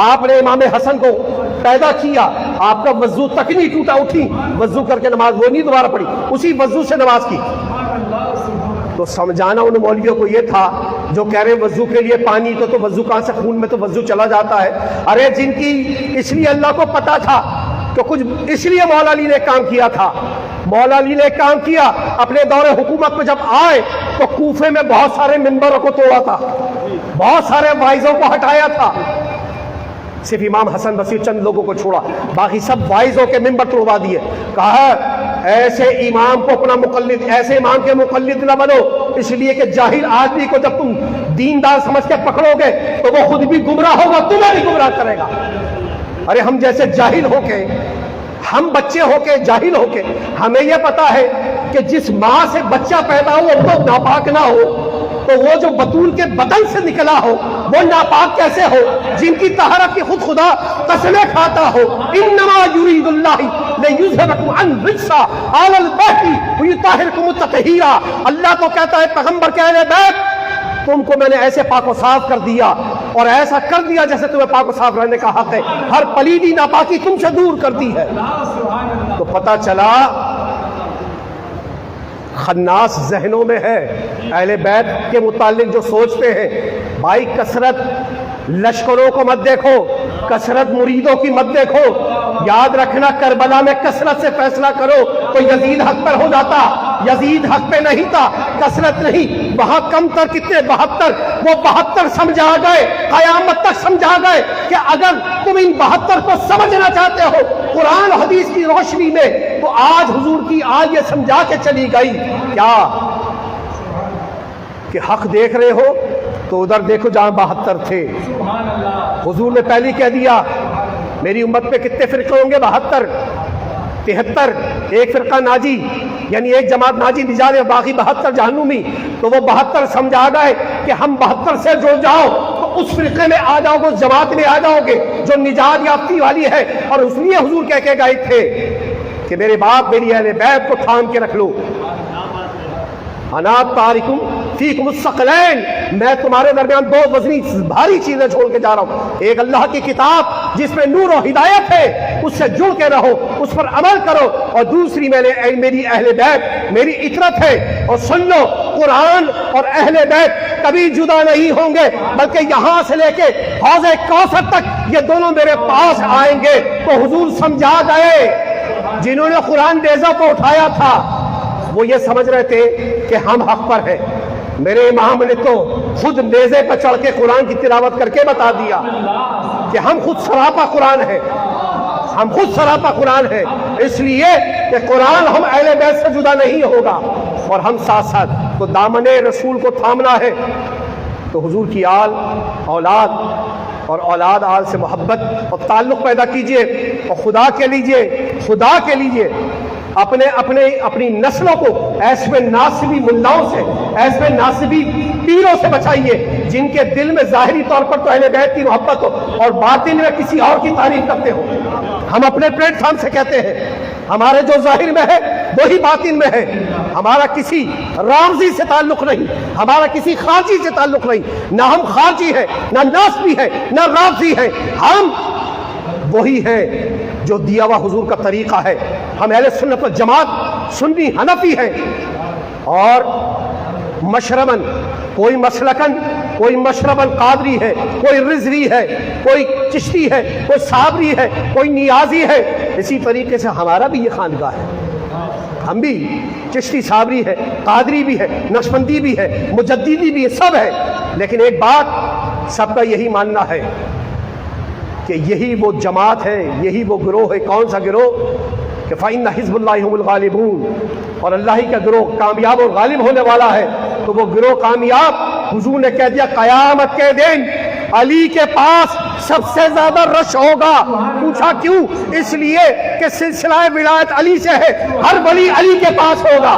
آپ نے امام حسن کو پیدا کیا، آپ کا وضو تک نہیں ٹوٹا، اٹھی وضو کر کے نماز وہ نہیں دوبارہ پڑھی، اسی وضو سے نماز کی۔ تو سمجھانا ان مولویوں کو یہ تھا جو کہہ رہے وضو کے لیے پانی تو وضو کہاں سے، خون میں تو وضو چلا جاتا ہے۔ ارے جن کی اس لیے اللہ کو پتا تھا کہ کچھ اس لیے مولا علی نے کام کیا تھا، مولا علی نے کام کیا اپنے دور حکومت میں جب آئے تو کوفے میں بہت سارے منبروں کو توڑا تھا، بہت سارے وائزوں کو ہٹایا تھا، صرف امام حسن بصری چند لوگوں کو چھوڑا، باقی سب وائزوں کے منبر توڑوا دیے۔ کہا ایسے امام کو اپنا مقلد، ایسے امام کے مقلد نہ بنو، اس لیے کہ جاہل آدمی کو جب تم دیندار سمجھ کے پکڑو گے تو وہ خود بھی گمراہ ہوگا، تمہیں بھی گمراہ کرے گا۔ ارے ہم جیسے جاہل ہو کے، ہم بچے ہو کے، جاہل ہو کے، ہمیں یہ پتا ہے کہ جس ماں سے بچہ پیدا ہو وہ ناپاک نہ ہو، تو وہ جو بطول کے بدن سے نکلا ہو وہ ناپاک کیسے ہو، جن کی طہارت کی خود خدا قسمیں کھاتا ہو۔ انما یرید اللہ لیذھبکم عن الرجس اہل البیت ویطہرکم تطہیرا۔ اللہ تو کہتا ہے پیغمبر کے اہل بیت تم کو میں نے ایسے پاک و صاف کر دیا اور ایسا کر دیا جیسے تمہیں پاک و صاف رہنے کا حق ہے، ہر پلیدی ناپاکی تم سے دور کر دی ہے۔ تو پتہ چلا خناس ذہنوں میں ہے اہل بیت کے متعلق جو سوچتے ہیں۔ بھائی کثرت لشکروں کو مت دیکھو، کثرت مریدوں کی مت دیکھو، یاد رکھنا کربلا میں کثرت سے فیصلہ کرو تو یزید حق پر ہو جاتا، یزید حق پہ نہیں تھا، کثرت نہیں، وہاں کم تر کتنے 72، وہ 72 سمجھا گئے، قیامت تک سمجھا گئے کہ اگر تم ان 72 کو سمجھنا چاہتے ہو قرآن حدیث کی روشنی میں تو آج حضور کی آج یہ سمجھا کے چلی گئی کیا کہ حق دیکھ رہے ہو تو ادھر دیکھو جہاں 72 تھے۔ حضور نے پہلی کہہ دیا میری امت پہ کتنے فرقے ہوں گے؟ 72، 73، ایک فرقہ ناجی یعنی ایک جماعت ناجی نجات ہے، باقی 72 جہنمی۔ تو وہ 72 سمجھا گئے کہ ہم 72 سے جڑ جاؤ تو اس فرقے میں آ جاؤ گے، اس جماعت میں آ جاؤ گے جو نجات یافتی والی ہے۔ اور اس لیے حضور کہہ کے گئے تھے کہ میرے باپ میری اہل بیت کو تھام کے رکھ لو، انا تارکم فیکم الثقلین، میں تمہارے درمیان دو وزنی بھاری چیزیں چھوڑ کے جا رہا ہوں، ایک اللہ کی کتاب جس میں نور و ہدایت ہے اس سے جڑ کے رہو، اس پر عمل کرو، اور دوسری میری اہل بیت میری اطرت ہے۔ اور سن لو قرآن اور اہل بیت کبھی جدا نہیں ہوں گے، بلکہ یہاں سے لے کے حوض کوثر تک یہ دونوں میرے پاس آئیں گے۔ تو حضور سمجھا گئے، جنہوں نے قرآن نیزہ کو اٹھایا تھا وہ یہ سمجھ رہے تھے کہ ہم حق پر ہیں، میرے امام نے تو خود نیزے پر چڑھ کے قرآن کی تلاوت کر کے بتا دیا کہ ہم خود سراپا قرآن ہیں، ہم خود سراپا قرآن ہیں، اس لیے کہ قرآن ہم اہل بیت سے جدا نہیں ہوگا، اور ہم ساتھ ساتھ تو دامن رسول کو تھامنا ہے۔ تو حضور کی آل، اولاد اور اولاد آل سے محبت اور تعلق پیدا کیجئے، اور خدا کے لیجئے اپنی نسلوں کو ایسب ناصبی ملاؤں سے، ایسب ناصبی پیروں سے بچائیے جن کے دل میں ظاہری طور پر تو اہل بیت کی محبت ہو اور باطن میں کسی اور کی تعریف کرتے ہو۔ ہم اپنے پلیٹ فارم سے کہتے ہیں ہمارے جو ظاہر میں ہے وہی باطن میں ہے، ہمارا کسی رامزی سے تعلق نہیں، ہمارا کسی خارجی سے تعلق نہیں، نہ ہم خارجی ہیں، نہ ناصبی ہیں، نہ رامزی ہیں، ہم وہی ہیں جو دیا ہوا حضور کا طریقہ ہے۔ ہم اہل سنت و جماعت سنی حنفی ہیں، اور مشرباً کوئی مسلکن، کوئی مشرباً قادری ہے، کوئی رضوی ہے، کوئی چشتی ہے، کوئی صابری ہے، کوئی نیازی ہے۔ اسی طریقے سے ہمارا بھی یہ خانقاہ ہے، ہم بھی چشتی صابری ہے، قادری بھی ہے، نقشبندی بھی ہے، مجددی بھی ہے، سب ہے، لیکن ایک بات سب کا یہی ماننا ہے کہ یہی وہ جماعت ہے، یہی وہ گروہ ہے۔ کون سا گروہ؟ کہ فَإِنَّ حِزْبَ اللَّهِ هُمُ الْغَالِبُونَ، اور اللہ ہی کا گروہ کامیاب اور غالب ہونے والا ہے۔ تو وہ گروہ کامیاب، حضور نے کہہ دیا قیامت کے دن علی کے پاس سب سے زیادہ رش ہوگا۔ پوچھا کیوں؟ اس لیے کہ سلسلہ ولایت علی سے ہے، ہر ولی علی کے پاس ہوگا۔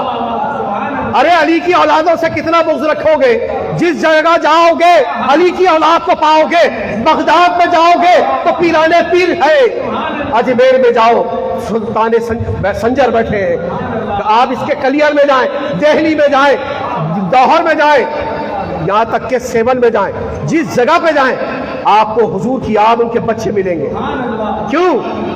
ارے علی کی اولادوں سے کتنا بغض رکھو گے؟ جس جگہ جاؤ گے علی کی اولاد کو پاؤ گے، بغداد میں جاؤ گے تو پیران پیر ہے، اجمیر میں جاؤ سلطان سنجر بیٹھے ہیں، آپ اس کے کلیئر میں جائیں، دہلی میں جائیں، دہر میں جائیں، یہاں تک کہ سیون میں جائیں، جس جگہ پہ جائیں آپ کو حضور کی یاد ان کے بچے ملیں گے۔ کیوں؟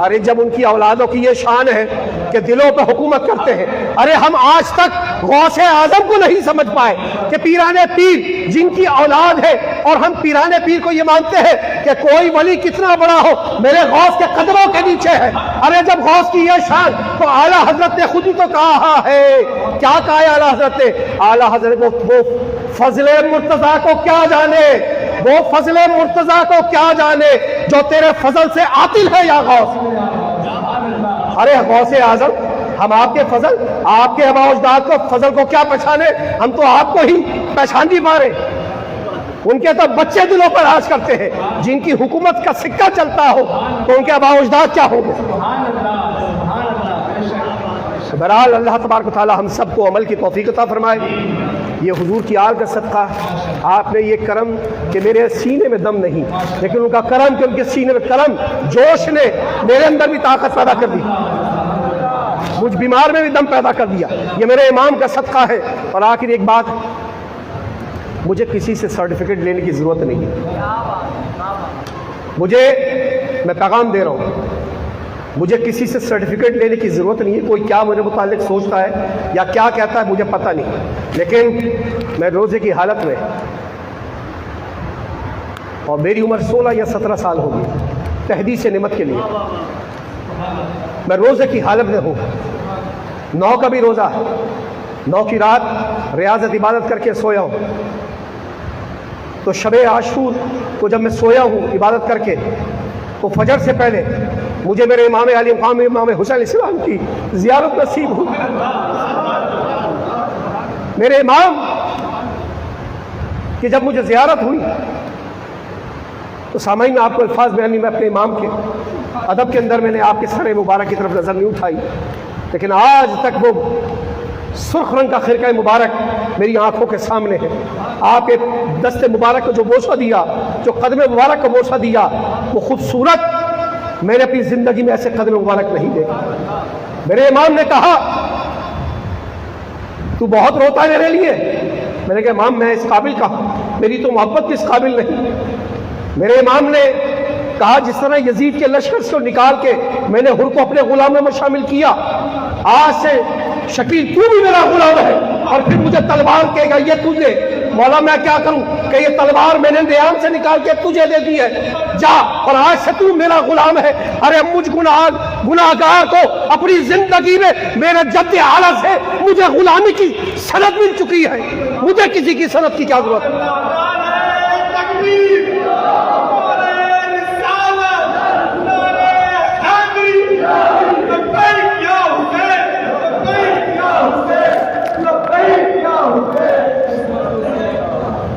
ارے جب ان کی اولادوں کی یہ شان ہے کہ دلوں پہ حکومت کرتے ہیں۔ ارے ہم آج تک غوث اعظم کو نہیں سمجھ پائے کہ پیران پیر جن کی اولاد ہے، اور ہم پیران پیر کو یہ مانتے ہیں کہ کوئی ولی کتنا بڑا ہو میرے غوث کے قدموں کے نیچے ہے۔ ارے جب غوث کی یہ شان تو اعلیٰ حضرت نے خود ہی تو کہا ہے، کیا کہا ہے اعلیٰ حضرت نے؟ اعلیٰ حضرت وہ فضل مرتضیٰ کو کیا جانے، وہ فضل مرتضیٰ کو کیا جانے جو تیرے فضل سے عاطل ہے یا غوث۔ ارے غوث اعظم، ہم آپ کے فضل، آپ کے آباء و اجداد کو فضل کو کیا پہچانے، ہم تو آپ کو ہی پہچان نہیں پا رہے۔ ان کے تو بچے دلوں پر راج کرتے ہیں، جن کی حکومت کا سکہ چلتا ہو تو ان کے آباء و اجداد کیا ہوں گے؟ بہرحال اللہ تبارک و تعالی ہم سب کو عمل کی توفیق عطا فرمائے۔ یہ حضور کی آل کا صدقہ، آپ نے یہ کرم کہ میرے سینے میں دم نہیں، لیکن ان کا کرم کہ ان کے سینے میں کرم، جوش نے میرے اندر بھی طاقت پیدا کر دی، مجھ بیمار میں بھی دم پیدا کر دیا۔ یہ میرے امام کا صدقہ ہے۔ اور آخر ایک بات، مجھے کسی سے سرٹیفکیٹ لینے کی ضرورت نہیں ہے، میں پیغام دے رہا ہوں، مجھے کسی سے سرٹیفکیٹ لینے کی ضرورت نہیں ہے۔ کوئی کیا میرے متعلق سوچتا ہے یا کیا کہتا ہے مجھے پتہ نہیں، لیکن میں روزے کی حالت میں، اور میری عمر 16 یا 17 سال ہوگی، تحدیث نعمت کے لیے. میں روزے کی حالت میں ہوں. 9 کا بھی روزہ ہے. 9 کی رات ریاضت عبادت کر کے سویا ہوں. تو شب عاشور کو جب میں سویا ہوں عبادت کر کے، تو فجر سے پہلے مجھے میرے امام علی مقام امام حسین علیہ السلام کی زیارت نصیب ہوئی. میرے امام کہ جب مجھے زیارت ہوئی تو سامعین میں آپ کو الفاظ بیان نہیں، میں اپنے امام کے ادب کے اندر میں نے آپ کے سر مبارک کی طرف نظر نہیں اٹھائی، لیکن آج تک وہ سرخ رنگ کا خرقہ مبارک میری آنکھوں کے سامنے ہے. آپ کے دست مبارک کو جو بوسہ دیا، جو قدم مبارک کو بوسہ دیا، وہ خوبصورت میں نے اپنی زندگی میں ایسے قدم مبارک نہیں دیکھا. میرے امام نے کہا تو بہت روتا ہے میرے لیے. میں نے کہا امام میں اس قابل کہا، میری تو محبت اس قابل نہیں. میرے امام نے کہا جس طرح یزید کے لشکر سے نکال کے میں نے حر کو اپنے غلاموں میں شامل کیا، آج سے شکیل تو بھی میرا غلام ہے. اور پھر مجھے تلوار کہے گا یہ تجھے، مولا میں کیا کروں کہ یہ تلوار میں نے نیام سے نکال کے تجھے دے دی ہے، جا اور آج سے تو میرا غلام ہے. ارے مجھ گناہگار کو اپنی زندگی میں میرے جد اعلیٰ سے مجھے غلامی کی سند مل چکی ہے، مجھے کسی کی سند کی کیا ضرورت ہے.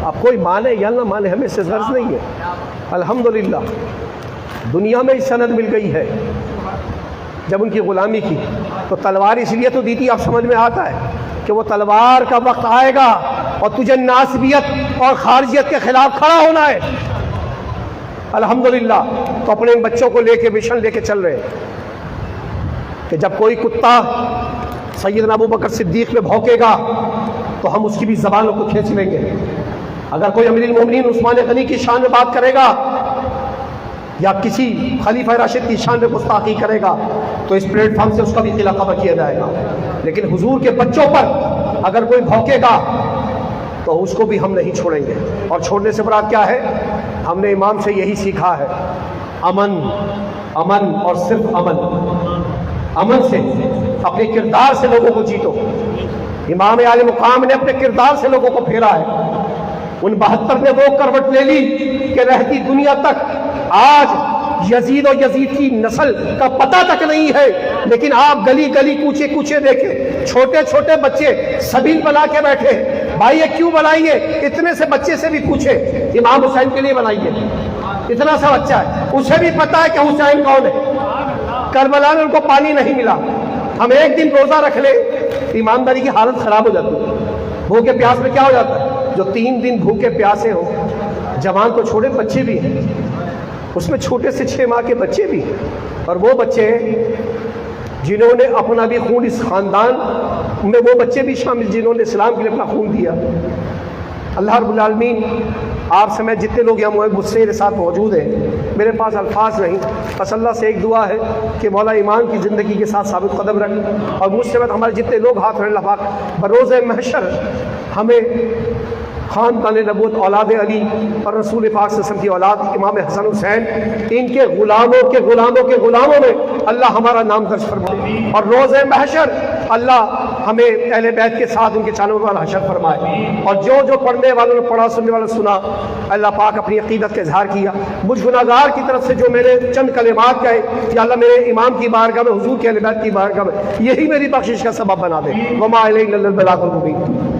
آپ کوئی مانے یا نہ مانے ہمیں سے غرض نہیں ہے. الحمدللہ دنیا میں سند مل گئی ہے. جب ان کی غلامی کی تو تلوار اس لیے تو دی تھی، اب سمجھ میں آتا ہے کہ وہ تلوار کا وقت آئے گا اور تجھے ناسبیت اور خارجیت کے خلاف کھڑا ہونا ہے. الحمدللہ تو اپنے ان بچوں کو لے کے مشن لے کے چل رہے ہیں کہ جب کوئی کتا سیدنا ابوبکر صدیق میں بھونکے گا تو ہم اس کی بھی زبانوں کو کھینچ لیں گے. اگر کوئی امیر المومنین عثمان غنی کی شان میں بات کرے گا یا کسی خلیفہ راشد کی شان میں گستاخی کرے گا تو اس پلیٹ فارم سے اس کا بھی خلا خبر کیا جائے گا. لیکن حضور کے بچوں پر اگر کوئی بھونکے گا تو اس کو بھی ہم نہیں چھوڑیں گے. اور چھوڑنے سے مراد کیا ہے؟ ہم نے امام سے یہی سیکھا ہے، امن امن اور صرف امن. امن سے اپنے کردار سے لوگوں کو جیتو. امام عالی مقام نے اپنے کردار سے لوگوں کو پھیرا ہے. ان 72 نے وہ کروٹ لے لی کہ رہتی دنیا تک آج یزید اور یزید کی نسل کا پتہ تک نہیں ہے. لیکن آپ گلی گلی کوچے کوچے دیکھیں، چھوٹے چھوٹے بچے سبیل بنا کے بیٹھے. بھائی یہ کیوں بنائیے؟ اتنے سے بچے سے بھی پوچھے امام حسین کے لیے بنائیے. اتنا سا بچہ ہے، اسے بھی پتا ہے کہ حسین کون ہے. کربلا میں ان کو پانی نہیں ملا. ہم ایک دن روزہ رکھ لیں ایمانداری کی حالت خراب ہو جاتی ہے. بھوکے پیاس میں کیا ہو جاتا ہے؟ جو 3 دن بھوکے پیاسے ہو، جوان تو چھوڑے بچے بھی ہیں، اس میں چھوٹے سے 6 ماہ کے بچے بھی ہیں. اور وہ بچے جنہوں نے اپنا بھی خون، اس خاندان میں وہ بچے بھی شامل جنہوں نے اسلام کے لیے اپنا خون دیا. اللہ رب العالمین آپ سمیت جتنے لوگ یہاں مجھ سے میرے ساتھ موجود ہیں، میرے پاس الفاظ نہیں، بس اللہ سے ایک دعا ہے کہ مولا ایمان کی زندگی کے ساتھ ثابت قدم رکھ. اور مجھ سے ہمارے جتنے لوگ ہاتھ رہے اللہ پاک بروز محشر ہمیں خاندان نبوت اولاد علی اور رسول پاک صلی اللہ علیہ وسلم کی اولاد امام حسن حسین، ان کے غلاموں کے غلاموں کے غلاموں میں اللہ ہمارا نام درج فرمائے. اور روز محشر اللہ ہمیں اہل بیت کے ساتھ ان کے چانوں والا حشر فرمائے. اور جو پڑھنے والوں نے پڑھا، سننے والوں نے سنا، اللہ پاک اپنی عقیدت کا اظہار کیا. مجھ گناہگار کی طرف سے جو میرے چند کلمات کہے کہ اللہ میرے امام کی بارگاہ میں، حضور کے اہل بیت کی بارگاہ میں یہی میری بخشش کا سبب بنا دے. وما علینا الا البلاغ المبین.